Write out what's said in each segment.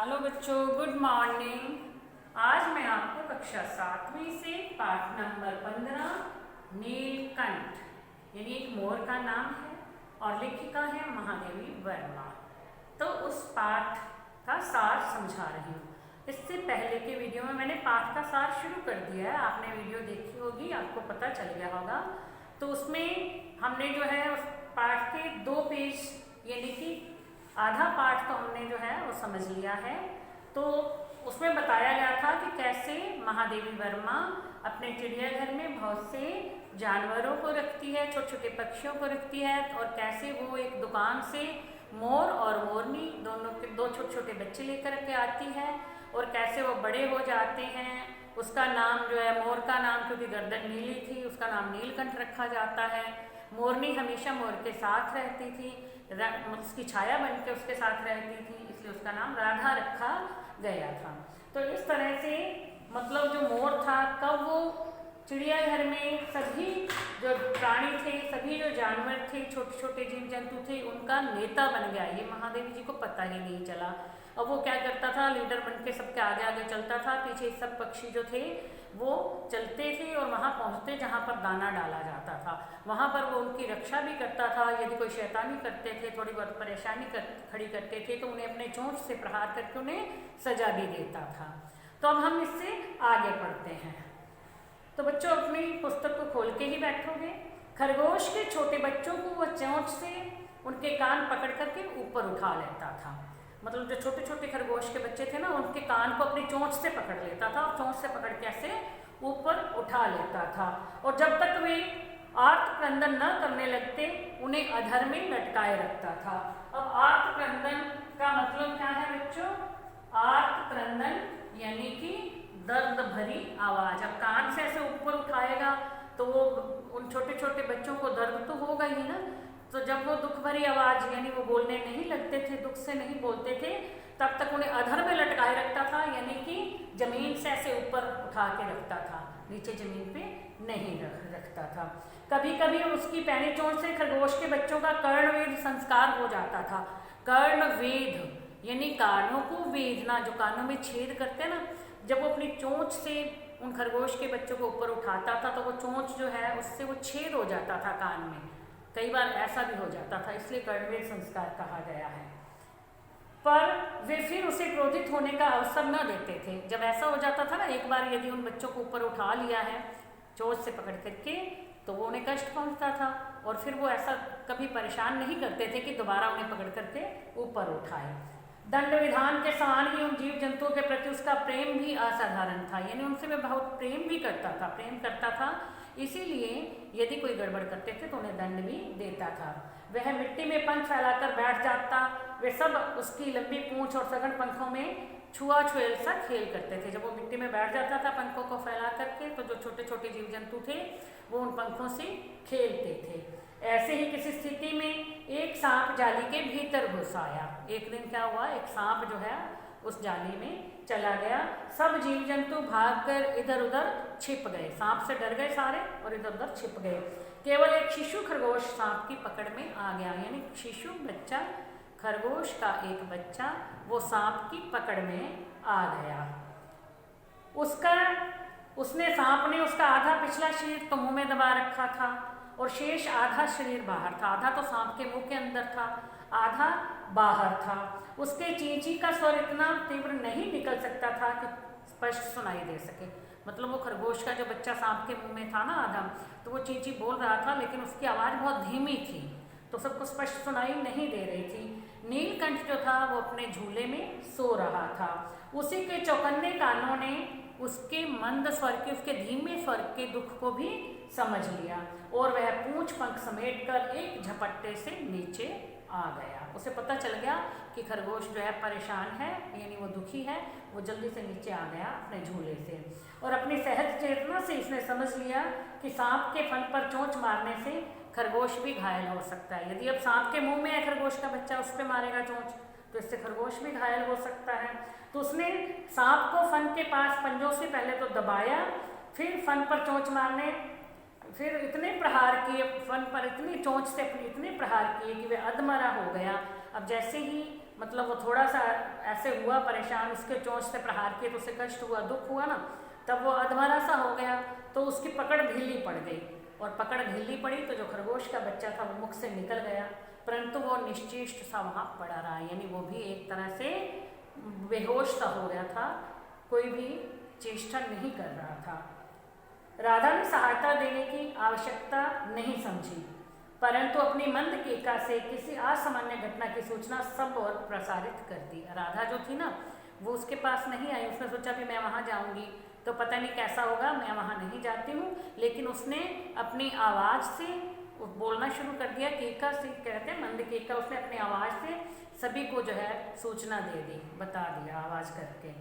Hello बच्चों, good morning. आज मैं आपको कक्षा 7वीं से पाठ नंबर 15 नीलकंठ यानी एक मोर का नाम है और लेखिका है महादेवी वर्मा। तो उस पाठ का सार समझा रही हूँ। इससे पहले के वीडियो में मैंने पाठ का सार शुरू कर दिया है, आपने वीडियो देखी होगी, आपको पता चल गया होगा। तो उसमें हमने जो है उस पाठ के 2 पेज यानी कि आधा पाठ तो हमने जो है वो समझ लिया है। तो उसमें बताया गया था कि कैसे महादेवी वर्मा अपने चिड़ियाघर में बहुत से जानवरों को रखती है, छोटे छोटे पक्षियों को रखती है, और कैसे वो एक दुकान से मोर और मोरनी दोनों के 2 छोटे छोटे बच्चे लेकर के आती है, और कैसे वो बड़े हो जाते हैं। उसका नाम जो है, मोर का नाम क्योंकि गर्दन नीली थी उसका नाम नीलकंठ रखा जाता है। मोरनी हमेशा मोर के साथ रहती थी, उसकी छाया बन के उसके साथ रहती थी, इसलिए उसका नाम राधा रखा गया था। तो इस तरह से मतलब जो मोर था, कब वो चिड़ियाघर में सभी जो प्राणी थे, सभी जो जानवर थे, छोटे छोटे जीव जंतु थे, उनका नेता बन गया, ये महादेवी जी को पता ही नहीं चला। अब वो क्या करता था, लीडर बन के सबके आगे आगे चलता था, पीछे सब पक्षी जो थे वो चलते थे और वहाँ पहुँचते जहाँ पर दाना डाला जाता था, वहाँ पर वो उनकी रक्षा भी करता था। यदि कोई शैतानी करते थे, थोड़ी बहुत परेशानी खड़ी करते थे, तो उन्हें अपने चोंच से प्रहार करके उन्हें सजा भी देता था। तो अब हम इससे आगे पढ़ते हैं। तो बच्चों अपनी पुस्तक को खोल के ही बैठोगे। खरगोश के छोटे बच्चों को वह चोंच से उनके कान पकड़ करके ऊपर उठा लेता था। मतलब जो छोटे छोटे खरगोश के बच्चे थे ना, उनके कान को अपनी चोंच से पकड़ लेता था और चोंच से पकड़ के ऐसे ऊपर उठा लेता था। और जब तक वे आर्त क्रंदन न करने लगते, उन्हें अधर में लटकाए रखता था। अब आर्त क्रंदन का मतलब क्या है बच्चों? आर्त क्रंदन यानी कि दर्द भरी आवाज। अब कान से ऐसे ऊपर उठाएगा तो वो उन छोटे छोटे बच्चों को दर्द तो होगा ही ना। तो जब वो दुख भरी आवाज यानी वो बोलने नहीं लगते थे, दुख से नहीं बोलते थे, तब तक उन्हें अधर में लटकाए रखता था, यानी कि जमीन से ऐसे ऊपर उठा के रखता था, नीचे जमीन पे नहीं रखता था। कभी कभी उसकी पैनी चोट से खरगोश के बच्चों का कर्णवेध संस्कार हो जाता था। कर्णवेध यानी कानों को वेदना, जो कानों में छेद करते हैं ना, जब वो अपनी चोंच से उन खरगोश के बच्चों को ऊपर उठाता था तो वो चोंच जो है उससे वो छेद हो जाता था कान में, कई बार ऐसा भी हो जाता था, इसलिए कर्णवेध संस्कार कहा गया है। पर वे फिर उसे क्रोधित होने का अवसर न देते थे। जब ऐसा हो जाता था ना, एक बार यदि उन बच्चों को ऊपर उठा लिया है चोंच से पकड़ करके, तो वो उन्हें कष्ट पहुंचता था, और फिर वो ऐसा कभी परेशान नहीं करते थे कि दोबारा उन्हें पकड़ करके ऊपर उठाए। दंड विधान के समान ही उन जीव जंतुओं के प्रति उसका प्रेम भी असाधारण था, यानी उनसे वे बहुत प्रेम भी करता था। इसीलिए यदि कोई गड़बड़ करते थे तो उन्हें दंड भी देता था। वह मिट्टी में पंख फैलाकर बैठ जाता, वे सब उसकी लंबी पूंछ और सघन पंखों में छुआछुएल सा खेल करते थे। जब वो मिट्टी में बैठ जाता था पंखों को फैला करके, तो जो छोटे छोटे जीव जंतु थे वो उन पंखों से खेलते थे। ऐसे ही किसी स्थिति में एक सांप जाली के भीतर घुस आया। एक दिन क्या हुआ, एक सांप जो है उस जाली में चला गया। सब जीव जंतु भागकर इधर उधर छिप गए, सांप से डर गए सारे और इधर उधर छिप गए। केवल एक शिशु खरगोश सांप की पकड़ में आ गया, यानी शिशु बच्चा, खरगोश का एक बच्चा वो सांप की पकड़ में आ गया। सांप ने उसका आधा पिछला शरीर तो मुंह में दबा रखा था और शेष आधा शरीर बाहर था। आधा तो सांप के मुंह के अंदर था, आधा बाहर था। उसके चींची का स्वर इतना तीव्र नहीं निकल सकता था कि स्पष्ट सुनाई दे सके। मतलब वो खरगोश का जो बच्चा सांप के मुंह में था ना आधा, तो वो चींची बोल रहा था, लेकिन उसकी आवाज़ बहुत धीमी थी, तो सबको स्पष्ट सुनाई नहीं दे रही थी। नीलकंठ जो था वो अपने झूले में सो रहा था। उसी के चौकन्ने कानों ने उसके मंद स्वर के, उसके धीमे स्वर के दुख को भी समझ लिया, और वह पूंछ पंख समेट कर एक झपट्टे से नीचे आ गया। उसे पता चल गया कि खरगोश जो है परेशान है, यानी वो दुखी है, वो जल्दी से नीचे आ गया अपने झूले से। और अपनी सहज चेतना से इसने समझ लिया कि सांप के फन पर चोंच मारने से खरगोश भी घायल हो सकता है। यदि अब सांप के मुंह में है खरगोश का बच्चा, उस पर मारेगा चोंच, तो इससे खरगोश भी घायल हो सकता है। तो उसने सांप को फन के पास पंजों से पहले तो दबाया, फिर फन पर चोंच मारने, फिर इतने प्रहार किए फन पर, इतनी चोंच से अपनी इतने प्रहार किए कि वह अधमरा हो गया। अब जैसे ही मतलब वो थोड़ा सा ऐसे हुआ परेशान, उसके चोंच से प्रहार किए तो उसे कष्ट हुआ, दुख हुआ ना, तब वो अधमरा सा हो गया, तो उसकी पकड़ ढीली पड़ गई, और पकड़ ढीली पड़ी तो जो खरगोश का बच्चा था वो मुख से निकल गया, परंतु वो निश्चेष्ट सा वहाँ पड़ा रहा, यानी वो भी एक तरह से बेहोश सा हो गया था, कोई भी चेष्टा नहीं कर रहा था। राधा ने सहायता देने की आवश्यकता नहीं समझी, परंतु अपनी मंद केका से किसी असामान्य घटना की सूचना सब और प्रसारित कर दी। राधा जो थी ना, वो उसके पास नहीं आई, उसने सोचा भी मैं वहाँ जाऊँगी तो पता नहीं कैसा होगा, मैं वहाँ नहीं जाती हूँ, लेकिन उसने अपनी आवाज़ से बोलना शुरू कर दिया, केका से कहते हैं मंद केका, उसने अपनी आवाज़ से सभी को जो है सूचना दे दी, बता दिया आवाज़ करके।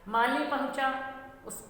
माली पहुँचा,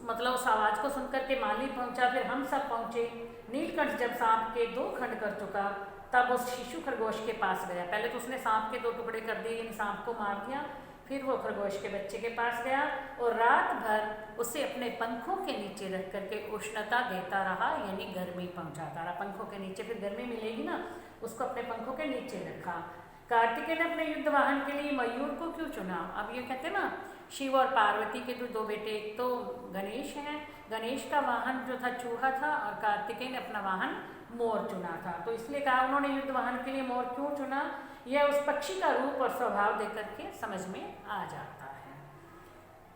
मतलब उस आवाज़ को सुनकर के माली पहुँचा, फिर हम सब पहुँचे। नीलकंठ जब सांप के 2 खंड कर चुका तब उस शिशु खरगोश के पास गया। पहले तो उसने सांप के 2 टुकड़े कर दिए, यानी सांप को मार दिया, फिर वो खरगोश के बच्चे के पास गया और रात भर उसे अपने पंखों के नीचे रख करके उष्णता देता रहा, यानी गर्मी पहुँचाता रहा। पंखों के नीचे फिर गर्मी मिलेगी ना, उसको अपने पंखों के नीचे रखा। कार्तिकेय ने अपने युद्ध वाहन के लिए मयूर को क्यों चुना? अब ये कहते ना, शिव और पार्वती के जो 2 बेटे, एक तो गणेश हैं, गणेश का वाहन जो था चूहा था, और कार्तिकेय ने अपना वाहन मोर चुना था, तो इसलिए कहा उन्होंने युद्ध वाहन के लिए मोर क्यों चुना, यह उस पक्षी का रूप और स्वभाव देकर के समझ में आ जाता है।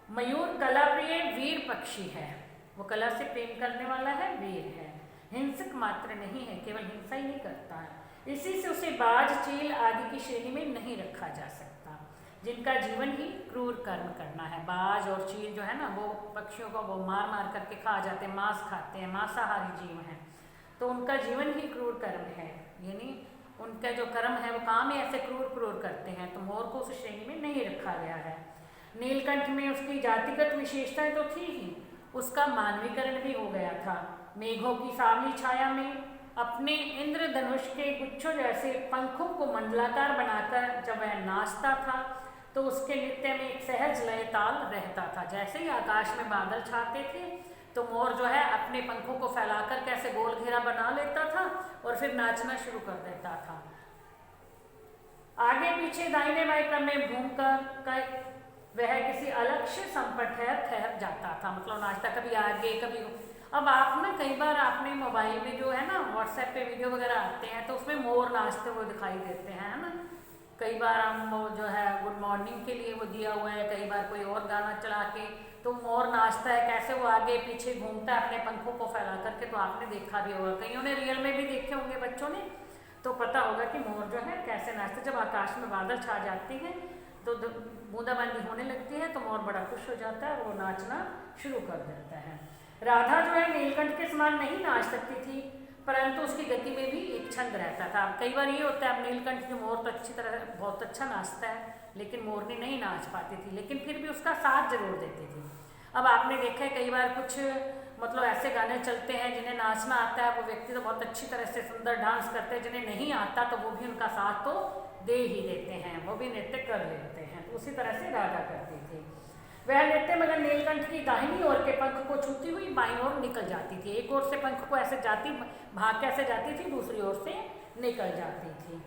मयूर कला प्रिय वीर पक्षी है, वो कला से प्रेम करने वाला है, वीर है, हिंसक मात्र नहीं है, केवल हिंसा ही नहीं करता है, इसी से उसे बाज, चील आदि की श्रेणी में नहीं रखा जा सकता, जिनका जीवन ही क्रूर कर्म करना है। बाज और चील जो है ना, वो पक्षियों को वो मार मार करके खा जाते हैं, मांस खाते हैं, मांसाहारी जीव हैं, तो उनका जीवन ही क्रूर कर्म है, यानी उनका जो कर्म है वो काम ही ऐसे क्रूर करते हैं, तो मोर को उस श्रेणी में नहीं रखा गया है। नीलकंठ में उसकी जातिगत विशेषताएं तो थी ही, उसका मानवीकरण भी हो गया था। मेघों की सावली छाया में अपने इंद्रधनुष के गुच्छों जैसे पंखों को मंडलाकार बनाकर जब वह नाचता था तो उसके नृत्य में एक सहज लय ताल रहता था। जैसे ही आकाश में बादल छाते थे तो मोर जो है अपने पंखों को फैलाकर कैसे गोल घेरा बना लेता था और फिर नाचना शुरू कर देता था। आगे पीछे दाहिने बाएं क्रम में घूमकर वह किसी अलक्ष्य संपट ठहर जाता था, मतलब नाचता कभी आगे कभी। अब आप ना कई बार आपने मोबाइल में जो है ना व्हाट्सएप पे वीडियो वगैरह आते हैं तो उसमें मोर नाचते हुए दिखाई देते हैं, है ना। कई बार हम वो जो है गुड मॉर्निंग के लिए वो दिया हुआ है, कई बार कोई और गाना चला के तो मोर नाचता है, कैसे वो आगे पीछे घूमता है अपने पंखों को फैला करके, तो आपने देखा भी होगा, कईयों ने रियल में भी देखे होंगे बच्चों ने, तो पता होगा कि मोर जो है कैसे नाचते। जब आकाश में बादल छा जाते हैं तो बूंदाबांदी होने लगती है तो मोर बड़ा खुश हो जाता है और वो नाचना शुरू कर देता है। राधा जो है नीलकंठ के समान नहीं नाच सकती थी, परंतु उसकी गति में भी एक छंद रहता था। कई बार ये होता है, अब नीलकंठ की मोर तो अच्छी तरह बहुत अच्छा नाचता है लेकिन मोरनी नहीं नाच पाती थी, लेकिन फिर भी उसका साथ जरूर देती थी। अब आपने देखा है कई बार कुछ मतलब ऐसे गाने चलते हैं जिन्हें नाचना आता है, वो व्यक्ति तो बहुत अच्छी तरह से सुंदर डांस करते हैं, जिन्हें नहीं आता तो वो भी उनका साथ तो दे ही देते हैं, वो भी नृत्य कर लेते हैं। तो उसी तरह से राधा करती थी। वह नृत्य मगर नीलकंठ की दाहिनी ओर के पंख को छूती हुई बाईं ओर निकल जाती थी। एक ओर से पंख को ऐसे जाती भाग के ऐसे जाती थी, दूसरी ओर से निकल जाती थी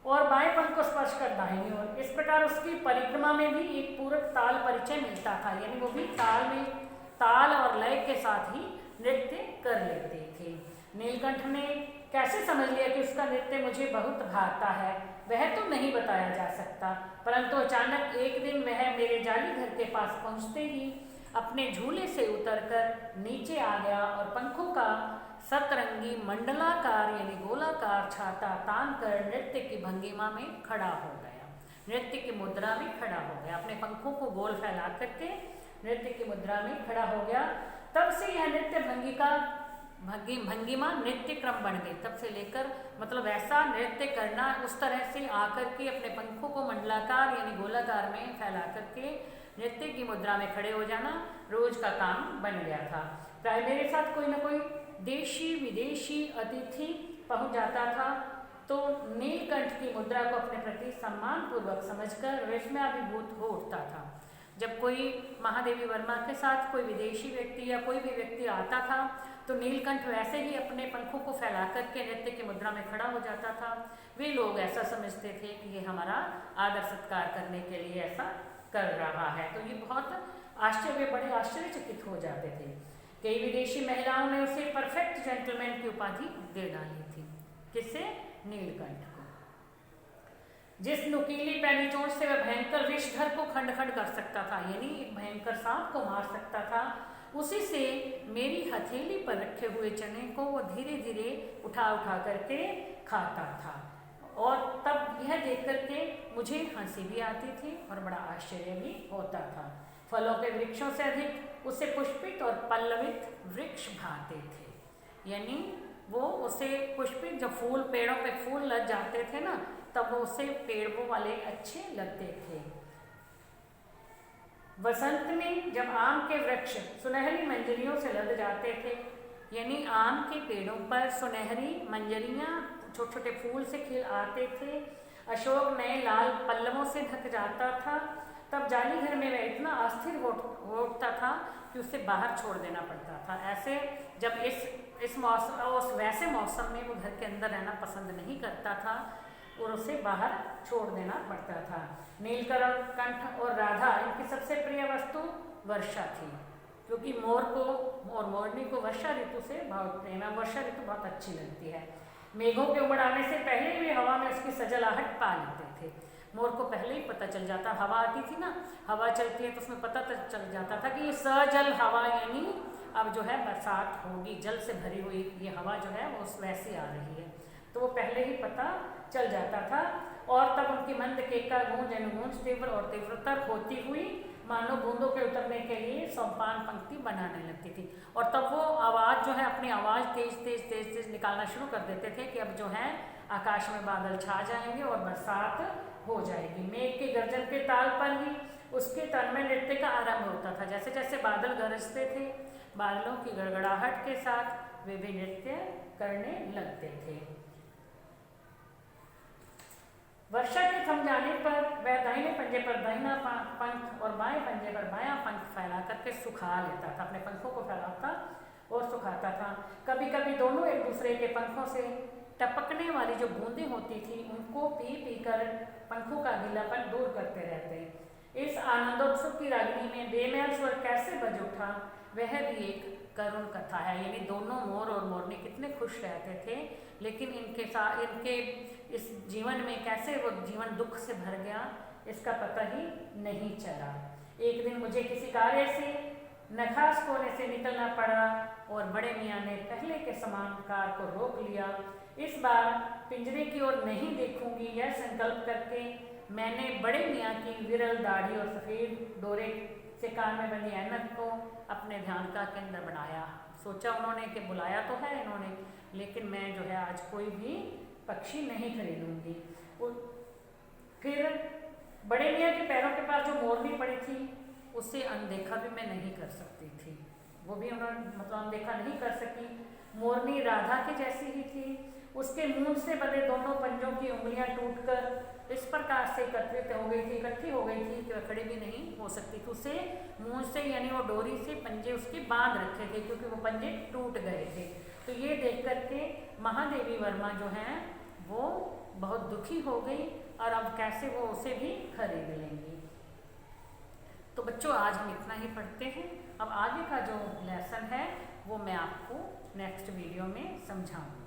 और बाएं पंख को स्पर्श कर दाहिनी ओर। इस प्रकार उसकी परिक्रमा में भी एक पूरक ताल परिचय मिलता था, यानी वो भी ताल और लय के साथ ही नृत्य कर लेते थे। नीलकंठ ने कैसे समझ लिया कि उसका नृत्य मुझे बहुत भाता है, वह तो नहीं बताया जा सकता, परंतु अचानक एक दिन वह मेरे जाली घर के पास पहुंचते ही अपने झूले से उतरकर नीचे आ गया और पंखों का सतरंगी मंडलाकार यानी गोलाकार छाता तान कर नृत्य की भंगिमा में खड़ा हो गया, नृत्य की मुद्रा में खड़ा हो गया। अपने पंखों को गोल फैला करके नृत्य की मुद्रा में खड़ा हो गया। तब से यह नृत्य भंगिमा नृत्य क्रम बन गई। तब से लेकर मतलब ऐसा नृत्य करना, उस तरह से आकर के अपने पंखों को मंडलाकार यानी गोलाकार में फैला करके नृत्य की मुद्रा में खड़े हो जाना रोज का काम बन गया था। प्राय मेरे साथ कोई ना कोई देशी विदेशी अतिथि पहुंच जाता था तो नीलकंठ की मुद्रा को अपने प्रति सम्मान पूर्वक समझकर विस्मयाभिभूत हो उठता था। जब कोई महादेवी वर्मा के साथ कोई विदेशी व्यक्ति या कोई भी व्यक्ति आता था तो नीलकंठ वैसे ही अपने पंखों को फैला करके नृत्य की मुद्रा में खड़ा हो जाता था। वे लोग ऐसा समझते थे कि ये हमारा आदर सत्कार करने के लिए ऐसा कर रहा है। तो ये बहुत बड़े आश्चर्यचकित हो जाते थे। कई विदेशी महिलाओं ने उसे परफेक्ट जेंटलमैन की उपाधि दे डाली थी। किससे? नीलकंठ को। जिस नुकीली पैनी चोंच से वह भयंकर विषधर को खंड खंड कर सकता था, यानी एक भयंकर सांप को मार सकता था, उसी से मेरी हथेली पर रखे हुए चने को वो धीरे धीरे उठा उठा करके खाता था। और तब यह देख करके मुझे हंसी भी आती थी और बड़ा आश्चर्य भी होता था। फलों के वृक्षों से अधिक उसे पुष्पित और पल्लवित वृक्ष भाते थे। यानी वो उसे पुष्पित, जब फूल पेड़ों पे फूल लग जाते थे ना, तब वो उसे पेड़ों वाले अच्छे लगते थे। वसंत में जब आम के वृक्ष सुनहरी मंजरियों से लद जाते थे, यानी आम के पेड़ों पर सुनहरी मंजरियाँ छोटे छोटे फूल से खिल आते थे, अशोक नए लाल पल्लवों से ढक जाता था, तब जाली घर में वह इतना अस्थिर उठता था कि उसे बाहर छोड़ देना पड़ता था। ऐसे जब इस मौसम, उस वैसे मौसम में वो घर के अंदर रहना पसंद नहीं करता था और उसे बाहर छोड़ देना पड़ता था। नीलकंठ और राधा, इनकी सबसे प्रिय वस्तु वर्षा थी, क्योंकि मोर को और मोरनी को वर्षा ऋतु से बहुत प्रेम है। वर्षा ऋतु बहुत अच्छी लगती है। मेघों के उमड़ आने से पहले वे हवा में उसकी सजलाहट पा लेते थे। मोर को पहले ही पता चल जाता, हवा आती थी ना, हवा चलती है तो उसमें पता चल जाता था कि ये सजल हवा, यानी अब जो है बरसात होगी, जल से भरी हुई ये हवा जो है वो वैसी आ रही है, तो वो पहले ही पता चल जाता था। और तब उनकी मंद केका गूंज अनुगूंज तीव्र और तीव्रतर होती हुई मानो बूंदों के उतरने के लिए सोपान पंक्ति बनाने लगती थी। और तब वो आवाज़ जो है, अपनी आवाज़ तेज तेज तेज तेज निकालना शुरू कर देते थे कि अब जो है आकाश में बादल छा जाएंगे और बरसात हो जाएगी। मेघ के गर्जन के ताल पर ही उसके तन में नृत्य का आरंभ होता था। जैसे जैसे बादल गरजते थे, बादलों की गड़गड़ाहट के साथ वे भी नृत्य करने लगते थे। वर्षा के थम जाने पर वह दाहिने पंजे पर दाहिना पंख और बाएं पंजे पर बायां पंख फैला करके सुखा लेता था। अपने पंखों को फैलाता और सुखाता था। कभी कभी दोनों एक दूसरे के पंखों से टपकने वाली जो बूंदें होती थी उनको पी पी कर पंखों का गीलापन दूर करते रहते। इस आनंदोत्सव की रागिनी में बेमेल स्वर कैसे बज उठा, वह भी एक करुण कथा है। यानी दोनों मोर और मोरनी कितने खुश रहते थे, लेकिन इनके इस जीवन में कैसे वो जीवन दुख से भर गया, इसका पता ही नहीं चला। एक दिन मुझे किसी कार्य से नखास कोने से निकलना पड़ा और बड़े मियाँ ने पहले के समान कार को रोक लिया। इस बार पिंजरे की ओर नहीं देखूंगी, यह संकल्प करके मैंने बड़े मियाँ की विरल दाढ़ी और सफ़ेद डोरे से कान में बंधी ऐनक को अपने ध्यान का केंद्र बनाया। सोचा उन्होंने कि बुलाया तो है इन्होंने, लेकिन मैं जो है आज कोई भी पक्षी नहीं खरीदूंगी। फिर बड़े मियाँ के पैरों के पास जो मोरनी पड़ी थी उसे अनदेखा भी मैं नहीं कर सकती थी, वो भी उन्होंने अनदेखा नहीं कर सकी। मोरनी राधा के जैसी ही थी। उसके मुंह से बने दोनों पंजों की उंगलियां टूटकर इस प्रकार से इकट्ठी हो गई थी कि वह खड़ी भी नहीं हो सकती थी। उसे मुंह से, यानी वो डोरी से पंजे उसके बांध रखे थे क्योंकि वो पंजे टूट गए थे। तो ये देख करके महादेवी वर्मा जो हैं वो बहुत दुखी हो गई और अब कैसे वो उसे भी खरीद लेंगी। तो बच्चों आज हम इतना ही पढ़ते हैं। अब आगे का जो लेसन है वो मैं आपको नेक्स्ट वीडियो में समझाऊंगी।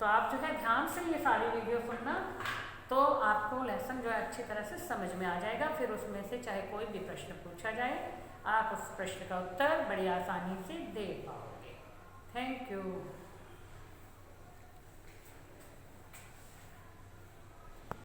तो आप जो है ध्यान से ये सारी वीडियो सुनना, तो आपको लेसन जो है अच्छी तरह से समझ में आ जाएगा। फिर उसमें से चाहे कोई भी प्रश्न पूछा जाए, आप उस प्रश्न का उत्तर बड़ी आसानी से दे पाओगे। Thank you.